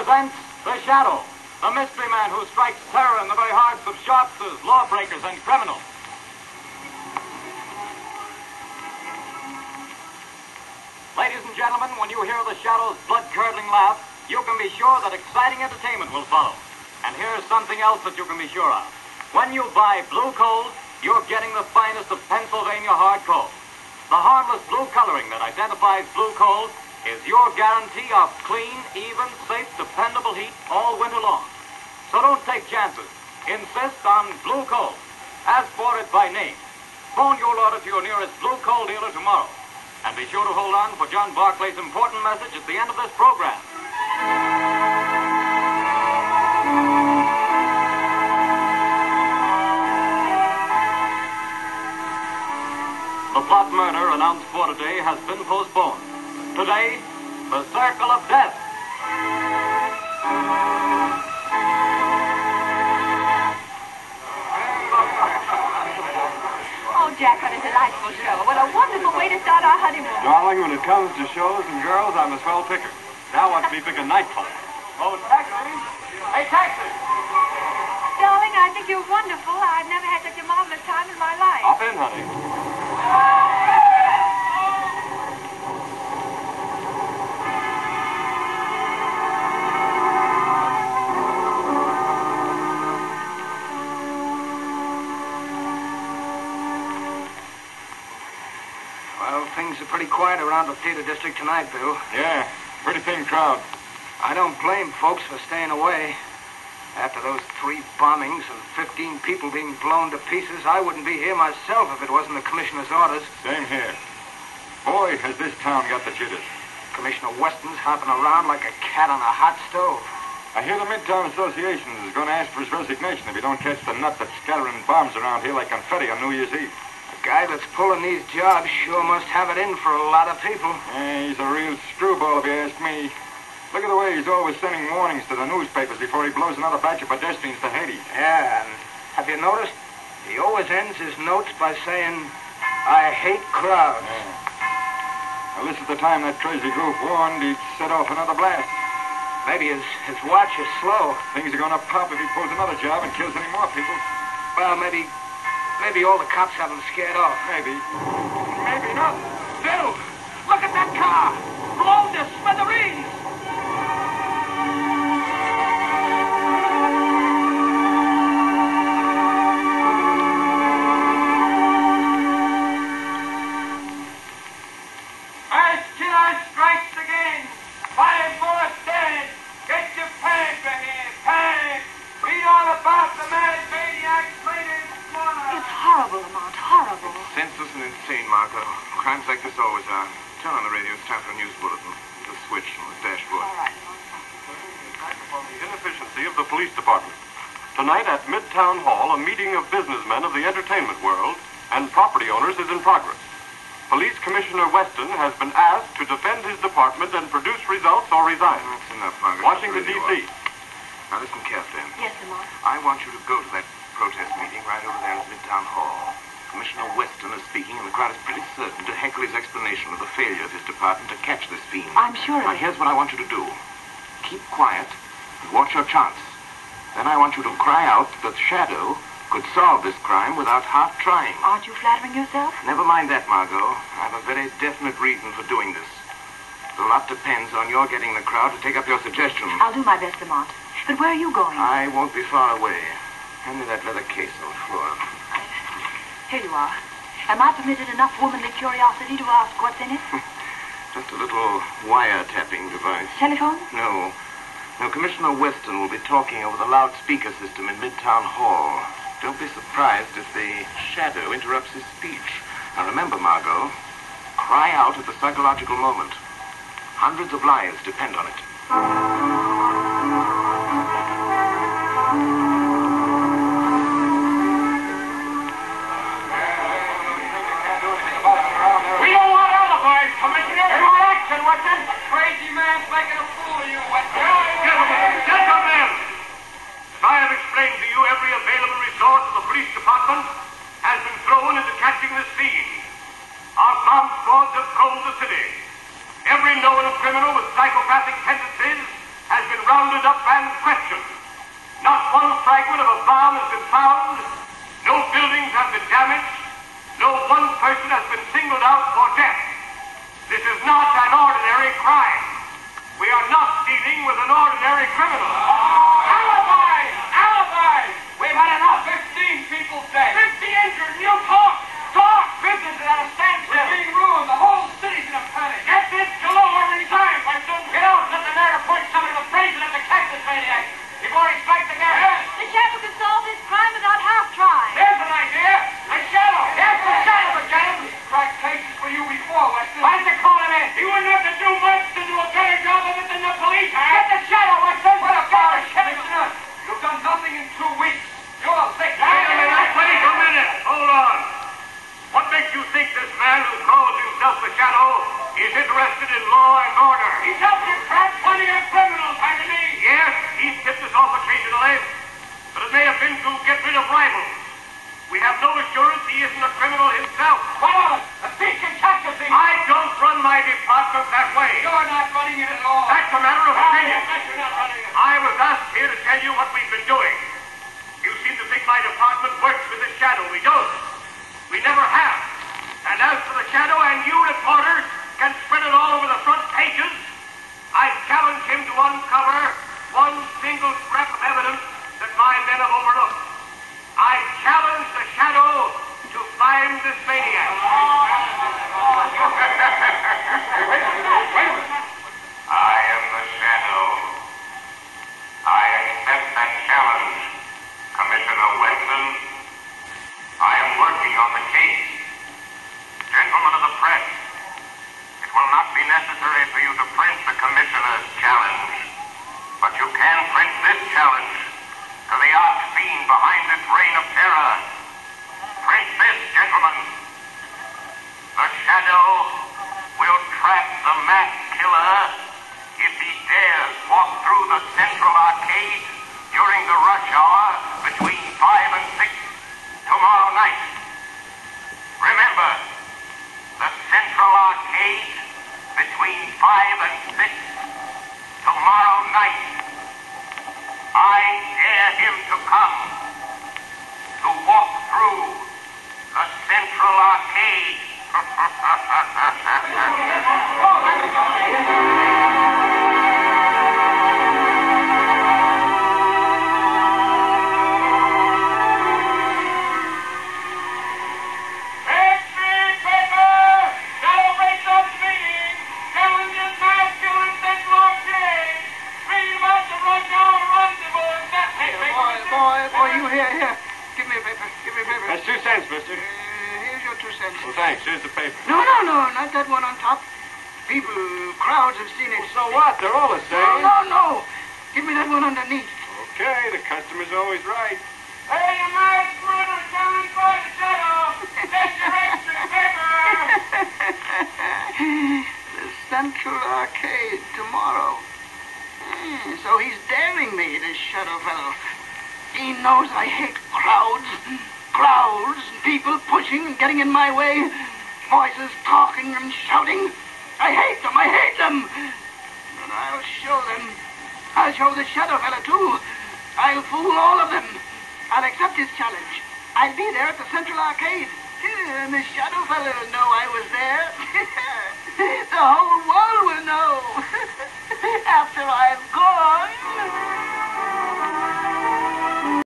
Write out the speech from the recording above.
presents The Shadow, the mystery man who strikes terror in the very hearts of shopsters, lawbreakers, and criminals. Ladies and gentlemen, when you hear The Shadow's blood-curdling laugh, you can be sure that exciting entertainment will follow. And here's something else that you can be sure of. When you buy blue coal, you're getting the finest of Pennsylvania hard coal. The harmless blue coloring that identifies blue coal is your guarantee of clean, even, safe, dependable heat all winter long. So don't take chances. Insist on blue coal. Ask for it by name. Phone your order to your nearest blue coal dealer tomorrow. And be sure to hold on for John Barclay's important message at the end of this program. The plot murder announced for today has been postponed. Today, the Circle of Death. Oh, Jack, what a delightful show. What a wonderful way to start our honeymoon. Darling, when it comes to shows and girls, I'm a swell picker. Now watch me pick a nightclub. Oh, taxi! Hey, taxi! Darling, I think you're wonderful. I've never had such a marvelous time in my life. Hop in, honey. Well, things are pretty quiet around the theater district tonight, Bill. Yeah, pretty thin crowd. I don't blame folks for staying away. After those 3 bombings and 15 people being blown to pieces, I wouldn't be here myself if it wasn't the commissioner's orders. Same here. Boy, has this town got the jitters. Commissioner Weston's hopping around like a cat on a hot stove. I hear the Midtown Association is going to ask for his resignation if he don't catch the nut that's scattering bombs around here like confetti on New Year's Eve. The guy that's pulling these jobs sure must have it in for a lot of people. Yeah, he's a real screwball if you ask me. Look at the way he's always sending warnings to the newspapers before he blows another batch of pedestrians to Haiti. Yeah, and have you noticed? He always ends his notes by saying, I hate crowds. Yeah. Well, this is the time that crazy group warned he'd set off another blast. Maybe his watch is slow. Things are going to pop if he pulls another job and kills any more people. Well, maybe all the cops have him scared off. Maybe. Maybe not. Bill, look at that car! Blown to smithereens! As killer strikes again, 5 more dead. Get your pants in here, pants. Read all about the mad maniacs later this morning. It's horrible, Lamont, horrible. Senseless and insane, Margot. Crimes like this always are. Turn on the radio. It's time for a news bulletin. The switch on the dashboard. All right. Inefficiency of the police department. Tonight at Midtown Hall, a meeting of businessmen of the entertainment world and property owners is in progress. Police Commissioner Weston has been asked to defend his department and produce results or resign. That's enough, Margot. Washington, D.C. Now listen carefully. Yes, Lamont. I want you to go to that protest meeting right over there at Midtown Hall. Commissioner Weston is speaking, and the crowd is pretty certain to heckle his explanation of the failure of his department to catch this fiend. I'm sure Now, of it. here's what I want you to do. Keep quiet and watch your chance. Then I want you to cry out that Shadow could solve this crime without half trying. Aren't you flattering yourself? Never mind that, Margot. I have a very definite reason for doing this. A lot depends on your getting the crowd to take up your suggestions. I'll do my best, Lamont. But where are you going? I won't be far away. Hand me that leather case on the floor. Here you are. Am I permitted enough womanly curiosity to ask what's in it? Just a little wiretapping device. Telephone? No. No, Commissioner Weston will be talking over the loudspeaker system in Midtown Hall. Don't be surprised if the Shadow interrupts his speech. Now remember, Margot, cry out at the psychological moment. Hundreds of lives depend on it. We don't want alibis, Commissioner. They want action, Weston. Crazy man's making a fool of you, Weston. Gentlemen! I have explained to you every available resource of the police department has been thrown into catching this fiend. Our bomb squads have combed the city. Every known criminal with psychopathic tendencies has been rounded up and questioned. Not one fragment of a bomb has been found. No buildings have been damaged. No one person has been singled out for death. This is not an ordinary crime. We are not dealing with an ordinary criminal. Alibis! Alibis! We've had enough. 15 people dead. 50 injured. You talk! Talk! Business is at a standstill. We're being ruined. The whole city's in a panic. Get this galore and resign, Winston. Get out. Let the mayor appoint somebody to praise it to catch this maniac. Before he strikes again. Yes. The shadow could solve this crime without half trying. There's an idea. A shadow. Yes, the shadow, Lieutenant. Cracked cases for you before, Weston. Why did you call him in? He wouldn't have to do much to do a better job of it than the police have. Get the shadow, Weston. What about it, Commissioner? You've done nothing in 2 weeks. You're sick. Wait a minute. Hold on. What makes you think this man who calls himself the Shadow is interested in law and order? He's helped to trap plenty of criminals, hasn't he? Yes, he's tipped us off occasionally, but it may have been to get rid of rivals. We have no assurance he isn't a criminal himself. What of it? A thief can catch a thief. I don't run my department that way. You're not running it at all. That's a matter of opinion. You're not running it. I was asked here to tell you what we've been doing. You seem to think my department works with the Shadow. We don't. We never have. And as for the Shadow, and you reporters can spread it all over the front pages, I challenge him to uncover one single scrap of evidence that my men have overlooked. I challenge the Shadow to find this maniac. I am the Shadow. I accept that challenge, Commissioner Weston. I am working on the case. Gentlemen of the press, it will not be necessary for you to print the Commissioner's challenge, but you can print this challenge to the arch scene behind this reign of terror. Print this, gentlemen. The Shadow will trap the mass killer if he dares walk through the Central Arcade during the rush hour between 5 and 6 tomorrow night. Remember, the Central Arcade between 5 and 6 tomorrow night. I dare him to come, to walk through the Central Arcade. Boy, you here. Give me a paper. That's 2 cents, mister. Here's your 2 cents. Well, thanks. Here's the paper. No, not that one on top. People, crowds have seen it. So what? They're all the same. No. Give me that one underneath. Okay, the customer's always right. Hey, you mass murderer, challenge by the Shadow. That's your extra paper. The Central Arcade tomorrow. So he's daring me, this Shadow fellow. He knows I hate crowds, people pushing and getting in my way, voices talking and shouting. I hate them. But I'll show them. I'll show the Shadow fellow, too. I'll fool all of them. I'll accept his challenge. I'll be there at the Central Arcade. And the Shadow fellow will know I was there. The whole world will know. After I've gone.